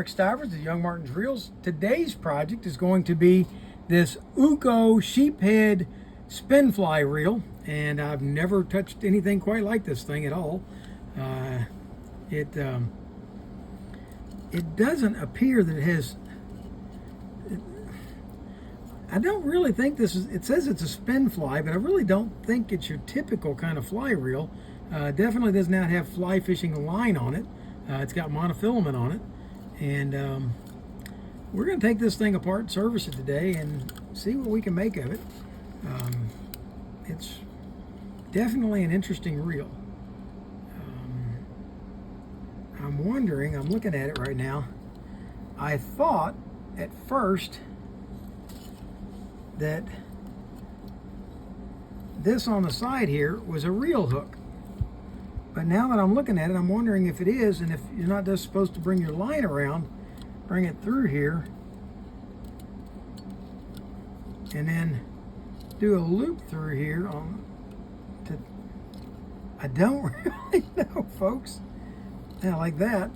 Rick Stivers, the Young Martin's Reels. Today's project is going to be this UCO Steelhead Spin Fly reel, and I've never touched anything quite like this thing at all. It doesn't appear that it has. I don't really think this is. It says it's a spin fly, but I really don't think it's your typical kind of fly reel. Definitely does not have fly fishing line on it. It's got monofilament on it, and we're going to take this thing apart, service it today, and see what we can make of it. It's definitely an interesting reel. I'm wondering, I'm looking at it right now, I thought at first that this on the side here was a reel hook. But now that I'm looking at it, I'm wondering if it is, and if you're not just supposed to bring your line around, bring it through here, and then do a loop through here on to, I don't really know, folks. Yeah, like that.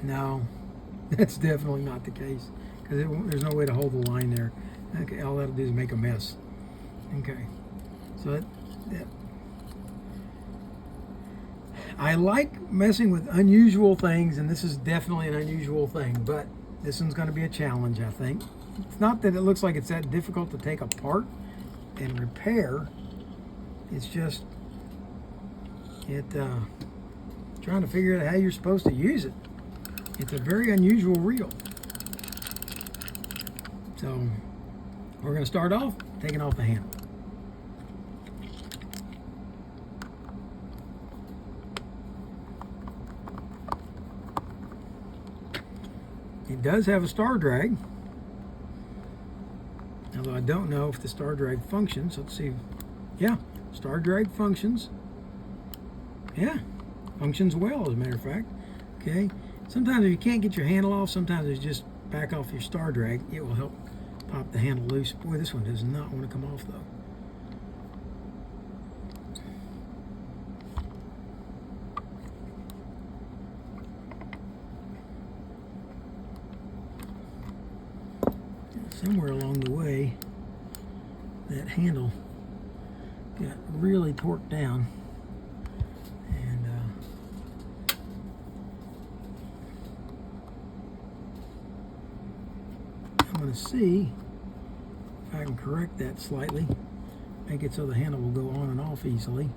No, that's definitely not the case, because there's no way to hold the line there. Okay, all that'll do is make a mess. Okay, so that I like messing with unusual things, and this is definitely an unusual thing, but this one's going to be a challenge, I think. It's not that it looks like it's that difficult to take apart and repair. It's just trying to figure out how you're supposed to use it. It's a very unusual reel. So we're going to start off taking off the handle. It does have a star drag, although I don't know if the star drag functions. Let's see. Yeah, star drag functions. Yeah, functions well, as a matter of fact. Okay. Sometimes if you can't get your handle off, sometimes it's just back off your star drag. It will help pop the handle loose. Boy, this one does not want to come off, though. Somewhere along the way, that handle got really torqued down, and I'm going to see if I can correct that slightly, make it so the handle will go on and off easily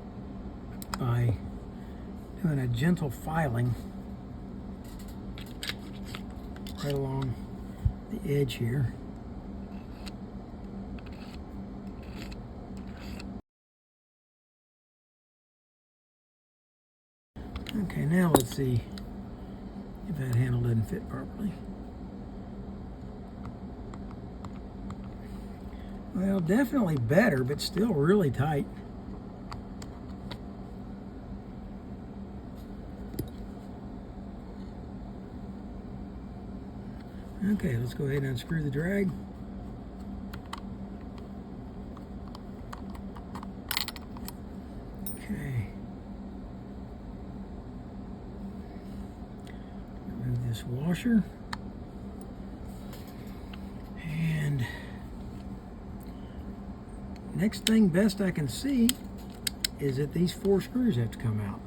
by doing a gentle filing right along the edge here. Okay, now let's see if that handle doesn't fit properly. Well, definitely better, but still really tight. Okay, let's go ahead and unscrew the drag. Okay. Remove this washer. And next thing best I can see is that these 4 screws have to come out.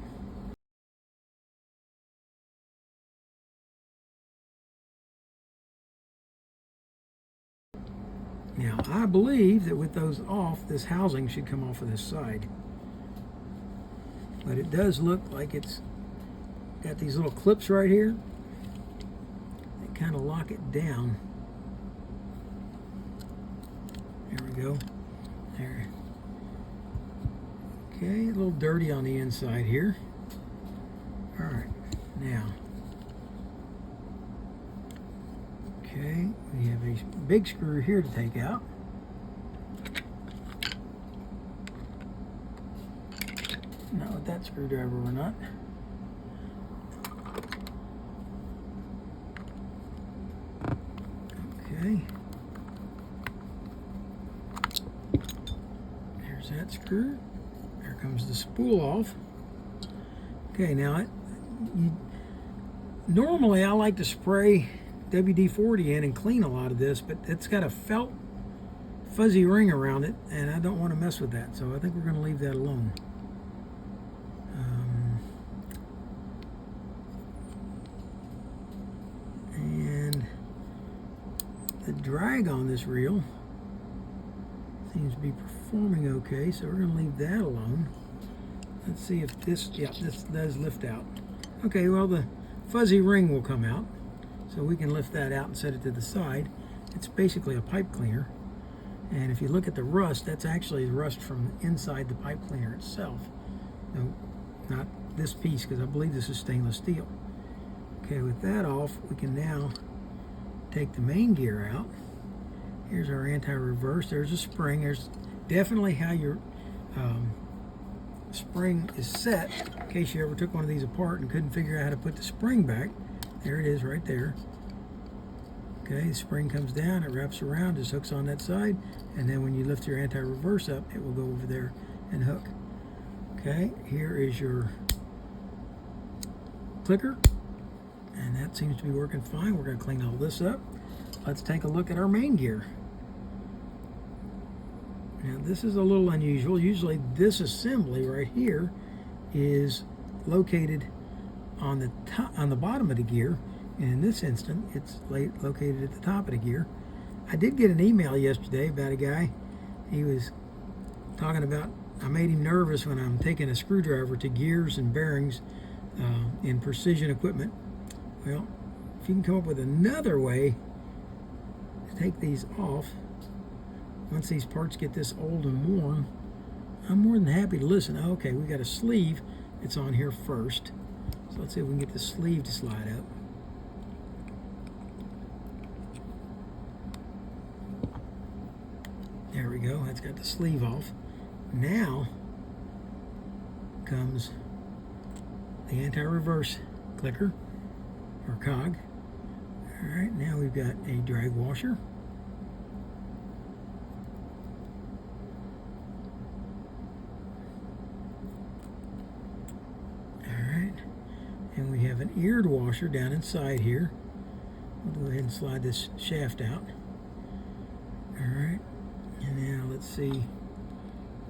Now, I believe that with those off, this housing should come off of this side. But it does look like it's got these little clips right here that kind of lock it down. There we go. There. Okay, a little dirty on the inside here. All right, now. Okay, we have a big screw here to take out. Not with that screwdriver or not. Okay. There's that screw. There comes the spool off. Okay, now normally I like to spray WD-40 in and clean a lot of this, but it's got a felt fuzzy ring around it, and I don't want to mess with that, so I think we're going to leave that alone. And the drag on this reel seems to be performing okay, so we're going to leave that alone. Let's see if this, yeah, this does lift out. Okay, well, the fuzzy ring will come out, so we can lift that out and set it to the side. It's basically a pipe cleaner, and if you look at the rust, that's actually rust from inside the pipe cleaner itself. No, not this piece, because I believe this is stainless steel. Okay, with that off, we can now take the main gear out. Here's our anti-reverse. There's a spring. There's definitely how your spring is set, in case you ever took one of these apart and couldn't figure out how to put the spring back. There it is right there. Okay, the spring comes down, it wraps around, just hooks on that side, and then when you lift your anti-reverse up, it will go over there and hook. Okay, here is your clicker, and that seems to be working fine. We're going to clean all this up. Let's take a look at our main gear. Now this is a little unusual. Usually this assembly right here is located on the top, on the bottom of the gear, and in this instant it's located at the top of the gear. I did get an email yesterday about a guy. He was talking about, I made him nervous when I'm taking a screwdriver to gears and bearings in precision equipment. Well, if you can come up with another way to take these off, once these parts get this old and worn, I'm more than happy to listen. Okay, we got a sleeve. It's on here first. So let's see if we can get the sleeve to slide up. There we go. That's got the sleeve off. Now comes the anti-reverse clicker or cog. All right, now we've got a drag washer. And we have an eared washer down inside here. We'll go ahead and slide this shaft out. All right, and now let's see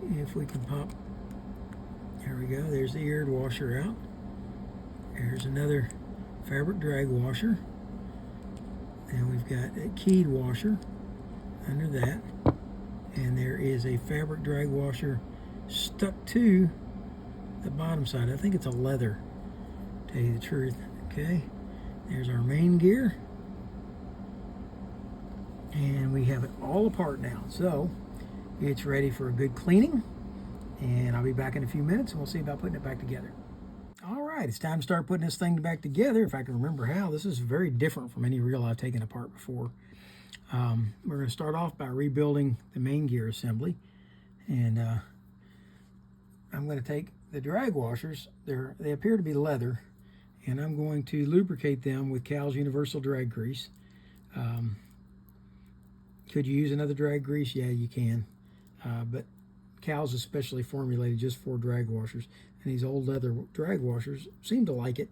if we can pop. There we go, there's the eared washer out. There's another fabric drag washer. And we've got a keyed washer under that. And there is a fabric drag washer stuck to the bottom side. I think it's a leather, to tell you the truth. Okay, there's our main gear. And we have it all apart now. So it's ready for a good cleaning. And I'll be back in a few minutes and we'll see about putting it back together. All right, it's time to start putting this thing back together, if I can remember how. This is very different from any reel I've taken apart before. We're going to start off by rebuilding the main gear assembly. And I'm going to take the drag washers. They appear to be leather. And I'm going to lubricate them with Cal's Universal Drag Grease. Could you use another drag grease? Yeah, you can. But Cal's is specially formulated just for drag washers. And these old leather drag washers seem to like it.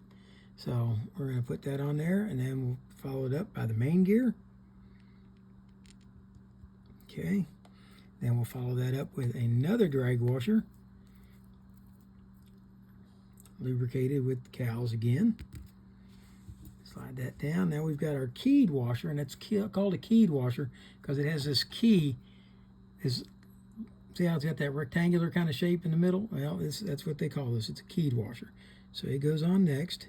So we're going to put that on there, and then we'll follow it up by the main gear. Okay. Then we'll follow that up with another drag washer, lubricated with Cal's again. Slide that down. Now we've got our keyed washer, and it's called a keyed washer because it has this key. See how it's got that rectangular kind of shape in the middle? Well, that's what they call this. It's a keyed washer. So it goes on next.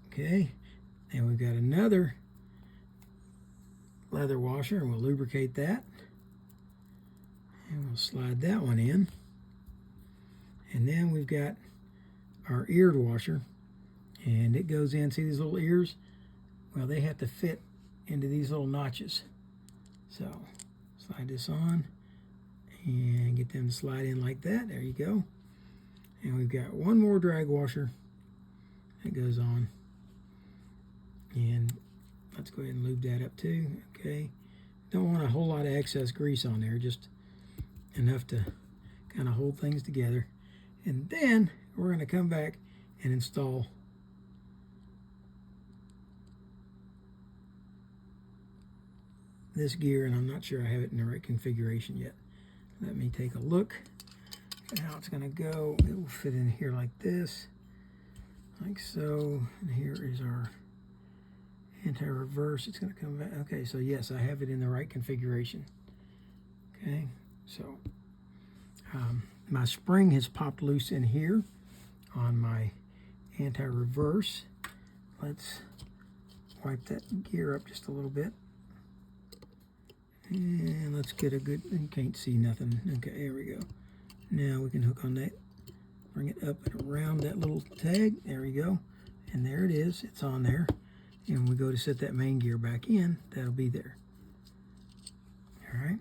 Okay. And we've got another leather washer, and we'll lubricate that. And we'll slide that one in. And then we've got our eared washer, and it goes in. See these little ears? Well, they have to fit into these little notches. So slide this on and get them to slide in like that. There you go. And we've got one more drag washer that goes on, and let's go ahead and lube that up too. Okay, don't want a whole lot of excess grease on there, just enough to kind of hold things together. And then we're going to come back and install this gear, and I'm not sure I have it in the right configuration yet. Let me take a look at how it's going to go. It will fit in here like this, like so. And here is our anti-reverse. It's going to come back. Okay, so yes, I have it in the right configuration. Okay, so my spring has popped loose in here on my anti-reverse. Let's wipe that gear up just a little bit. And let's get a good, you can't see nothing. Okay, here we go. Now we can hook on that, bring it up and around that little tag. There we go. And there it is, it's on there. And when we go to set that main gear back in, that'll be there. All right.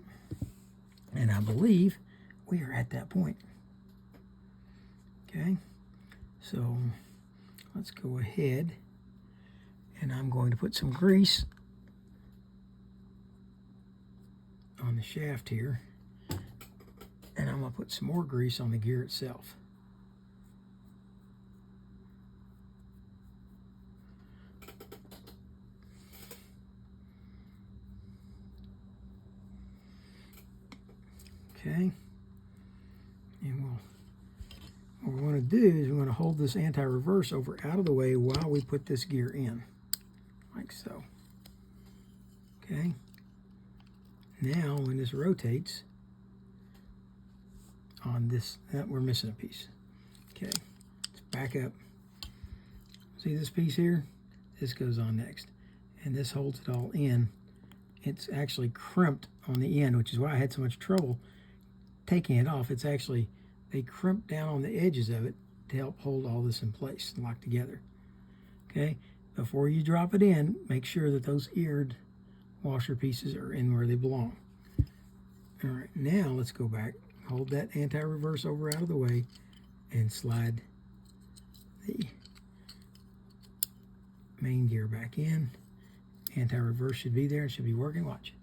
And I believe we are at that point. Okay. So let's go ahead, and I'm going to put some grease on the shaft here, and I'm going to put some more grease on the gear itself. Okay, and what we're going to do is we're going to hold this anti-reverse over out of the way while we put this gear in, like so. Okay. Now, when this rotates on this, we're missing a piece. Okay, let's back up. See this piece here? This goes on next. And this holds it all in. It's actually crimped on the end, which is why I had so much trouble taking it off. It's actually, they crimp down on the edges of it to help hold all this in place and lock together. Okay, before you drop it in, make sure that those eared washer pieces are in where they belong. All right, now let's go back, hold that anti-reverse over out of the way, and slide the main gear back in. Anti-reverse should be there, it should be working. Watch.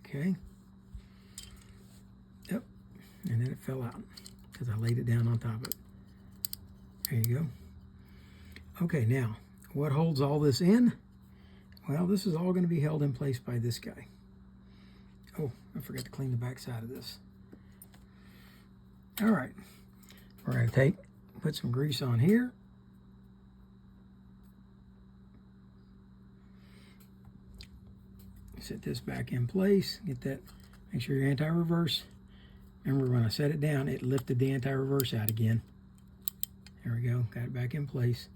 Okay. Yep, and then it fell out because I laid it down on top of it. There you go. Okay, now, what holds all this in? Well, this is all going to be held in place by this guy. Oh, I forgot to clean the back side of this. All right, we're going to put some grease on here. Set this back in place, get that, make sure your anti-reverse. Remember when I set it down, it lifted the anti-reverse out again. There we go, got it back in place.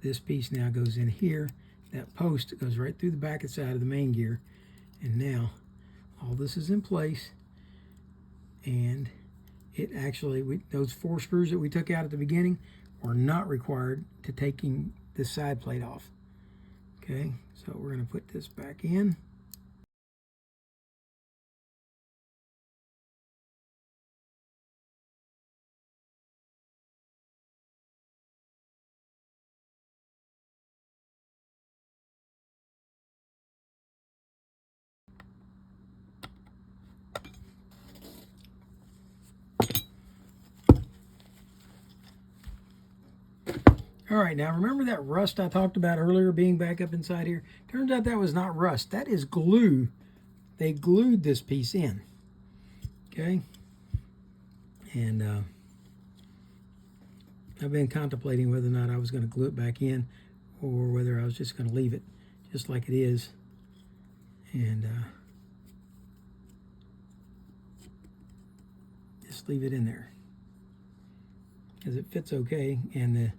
This piece now goes in here. That post goes right through the back and side of the main gear. And now all this is in place. And it actually, those 4 screws that we took out at the beginning were not required to taking this side plate off. Okay, so we're going to put this back in. All right, now remember that rust I talked about earlier being back up inside here? Turns out that was not rust. That is glue. They glued this piece in. Okay? And I've been contemplating whether or not I was going to glue it back in or whether I was just going to leave it just like it is. And just leave it in there. Because it fits okay, and the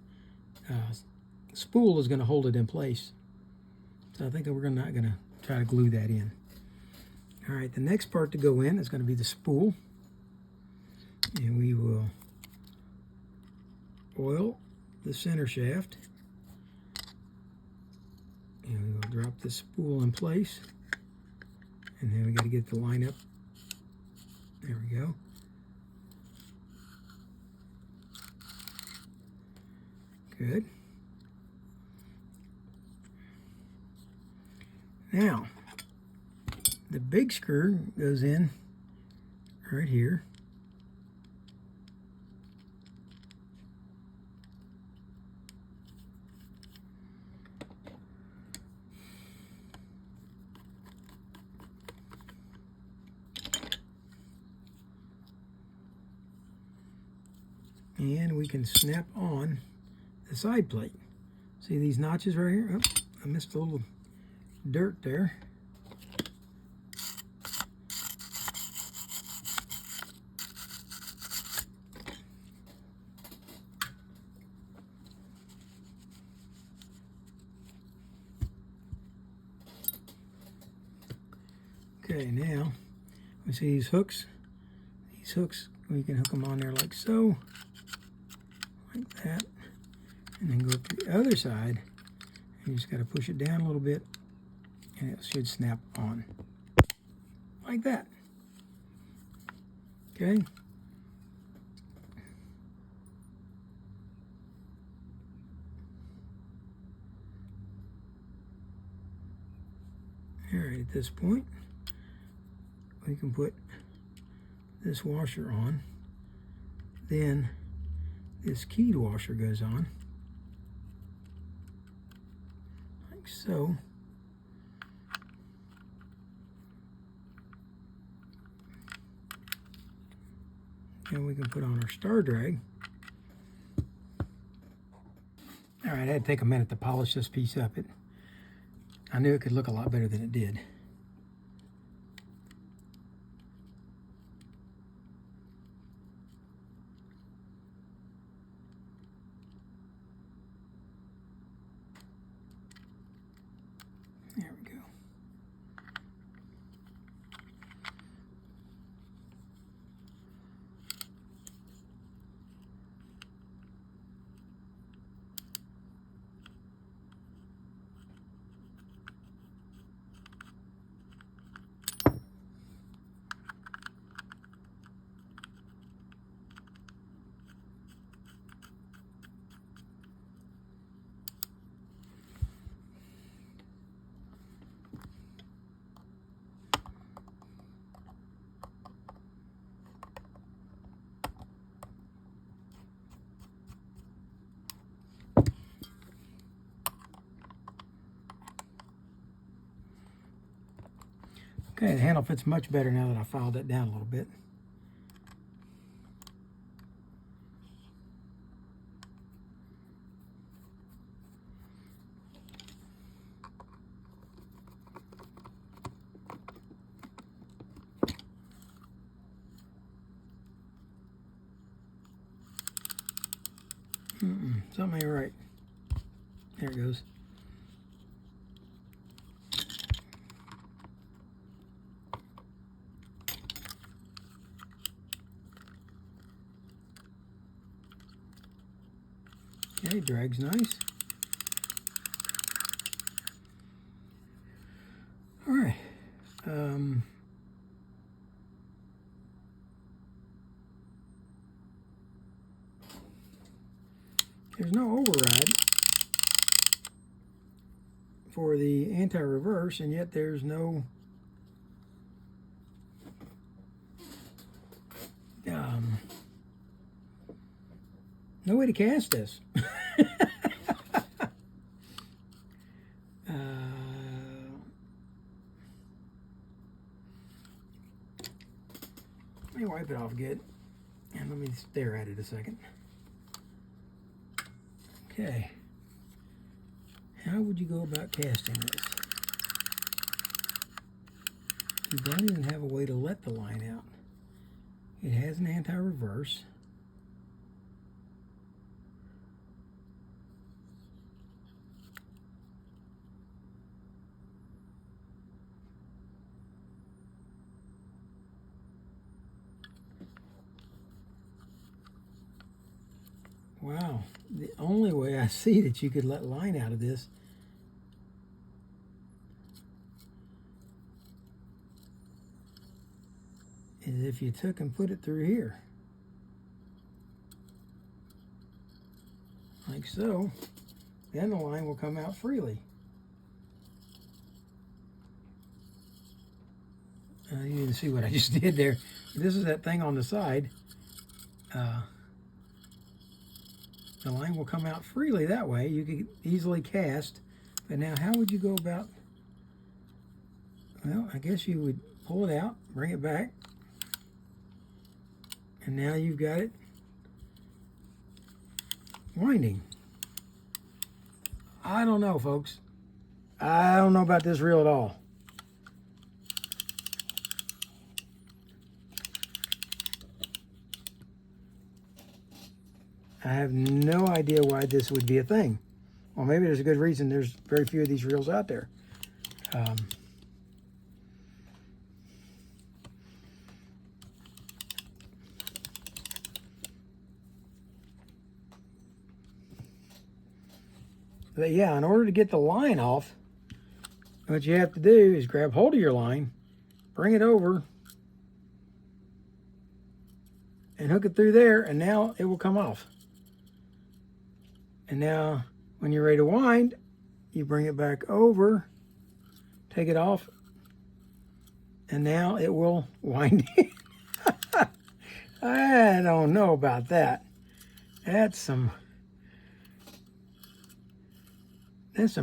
spool is going to hold it in place. So I think that we're not going to try to glue that in. All right, the next part to go in is going to be the spool. And we will oil the center shaft. And we will drop the spool in place. And then we got to get the line up. There we go. Good. Now, The big screw goes in right here. And we can snap on the side plate. See these notches right here? Oh, I missed a little dirt there. Okay, now we see these hooks. These hooks, we can hook them on there like so, like that, and then go up to the other side. You just got to push it down a little bit, and it should snap on, like that. Okay. All right, at this point, we can put this washer on. Then this keyed washer goes on, like so. And we can put on our star drag. All right, I had to take a minute to polish this piece up. I knew it could look a lot better than it did. There we go. Okay, the handle fits much better now that I filed it down a little bit. Something ain't right. There it goes. Okay, drag's nice. All right. There's no override for the anti-reverse, and yet there's no no way to cast this. Let me wipe it off good, and let me stare at it a second. Okay, how would you go about casting this? You don't even have a way to let the line out. It has an anti-reverse. Wow, the only way I see that you could let line out of this is if you took and put it through here. Like so. Then the line will come out freely. you didn't see what I just did there. This is that thing on the side. The line will come out freely that way. You can easily cast. But now, how would you go about? Well, I guess you would pull it out, bring it back, and now you've got it winding. I don't know, folks. I don't know about this reel at all. I have no idea why this would be a thing. Well, maybe there's a good reason. There's very few of these reels out there. But yeah, in order to get the line off, what you have to do is grab hold of your line, bring it over, and hook it through there, and now it will come off. And now, when you're ready to wind, you bring it back over, take it off, and now it will wind in. I don't know about that. That's some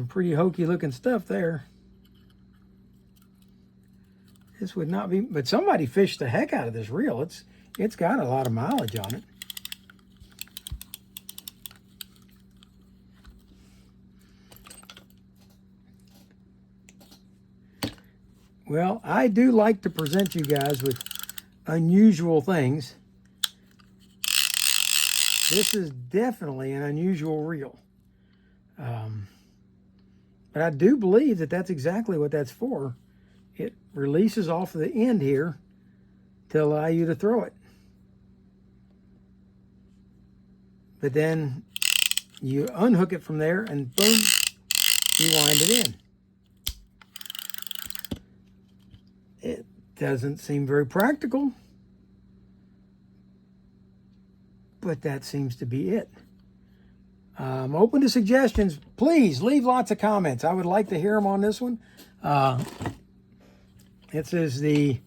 pretty hokey looking stuff there. This would not be, but somebody fished the heck out of this reel. It's got a lot of mileage on it. Well, I do like to present you guys with unusual things. This is definitely an unusual reel. But I do believe that that's exactly what that's for. It releases off the end here to allow you to throw it. But then you unhook it from there and boom, you wind it in. It doesn't seem very practical, but that seems to be it. I'm open to suggestions. Please leave lots of comments. I would like to hear them on this one. It says the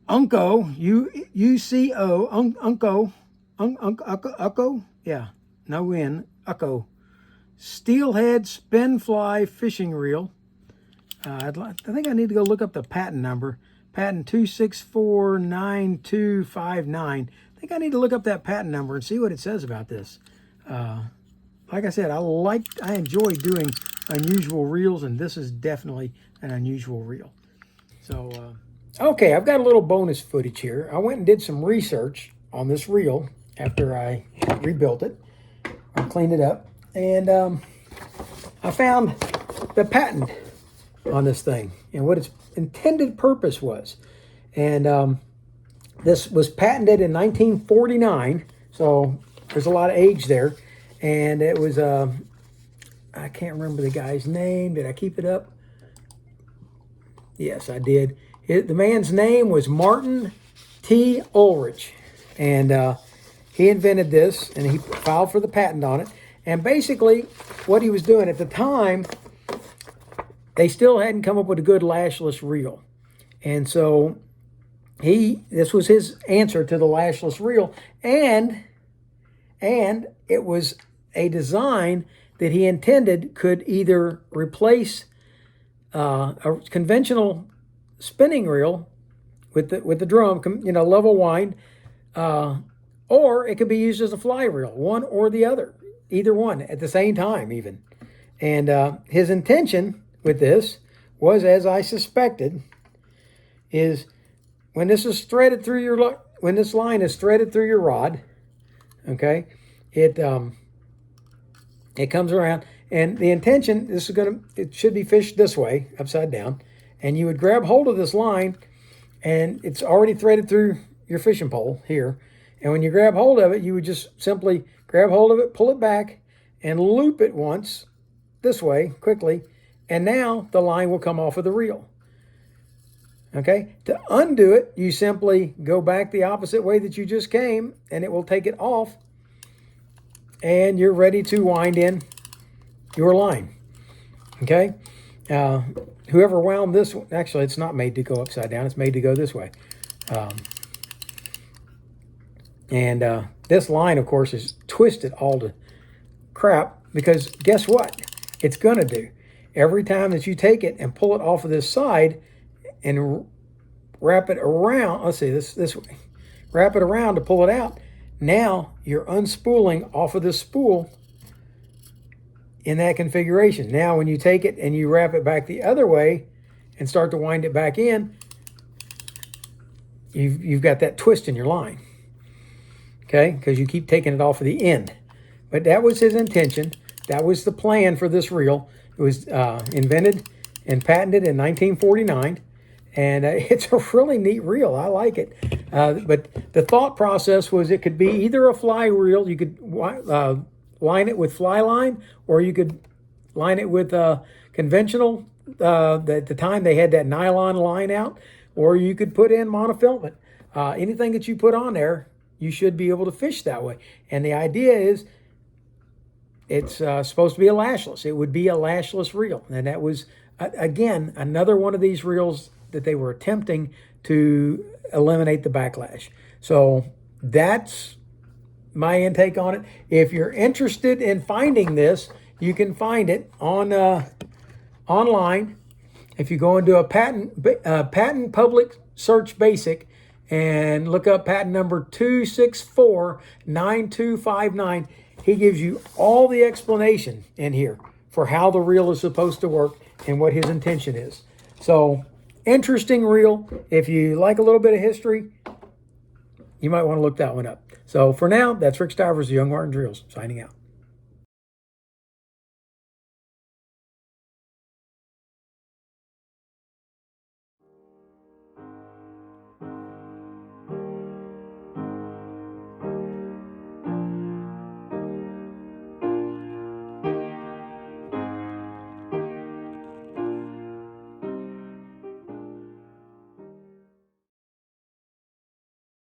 UCO, UCO, UCO, yeah, no N, UCO, Steelhead Spin Fly fishing reel. I think I need to go look up the patent number. Patent 2649259. I think I need to look up that patent number and see what it says about this. Like I said, I enjoy doing unusual reels, and this is definitely an unusual reel. So, okay, I've got a little bonus footage here. I went and did some research on this reel after I rebuilt it or cleaned it up, and I found the patent on this thing and what its intended purpose was. And this was patented in 1949, so there's a lot of age there. And it was, I can't remember the guy's name. Did I keep it up? Yes, I did. The man's name was Martin T. Ulrich. And he invented this, and he filed for the patent on it. And basically, what he was doing at the time, they still hadn't come up with a good lashless reel. And so this was his answer to the lashless reel. And it was a design that he intended could either replace a conventional spinning reel with the drum, level wind, or it could be used as a fly reel, one or the other, either one at the same time even. And his intention with this was, as I suspected, is when this is threaded through when this line is threaded through your rod, okay, it comes around, and the intention, it should be fished this way, upside down, and you would grab hold of this line, and it's already threaded through your fishing pole here, and when you grab hold of it, you would just simply grab hold of it, pull it back, and loop it once this way quickly, and now the line will come off of the reel. Okay, to undo it, you simply go back the opposite way that you just came, and it will take it off, and you're ready to wind in your line. Okay, whoever wound this one, actually it's not made to go upside down, it's made to go this way. This line, of course, is twisted all to crap, because guess what it's going to do? Every time that you take it and pull it off of this side and wrap it around, let's see, this way, wrap it around to pull it out, now you're unspooling off of this spool in that configuration. Now when you take it and you wrap it back the other way and start to wind it back in, you've got that twist in your line. Okay, because you keep taking it off of the end. But that was his intention. That was the plan for this reel. It was invented and patented in 1949. And it's a really neat reel. I like it. But the thought process was it could be either a fly reel. You could line it with fly line, or you could line it with conventional. At the time, they had that nylon line out. Or you could put in monofilament. Anything that you put on there, you should be able to fish that way. And the idea is it's supposed to be a lashless. It would be a lashless reel. And that was, again, another one of these reels that they were attempting to eliminate the backlash. So that's my intake on it. If you're interested in finding this, you can find it on online. If you go into a patent public search basic, and look up patent number 2649259. He gives you all the explanation in here for how the reel is supposed to work and what his intention is. So, interesting reel. If you like a little bit of history, you might want to look that one up. So, for now, that's Rick Stivers of Young Martin's Reels, signing out.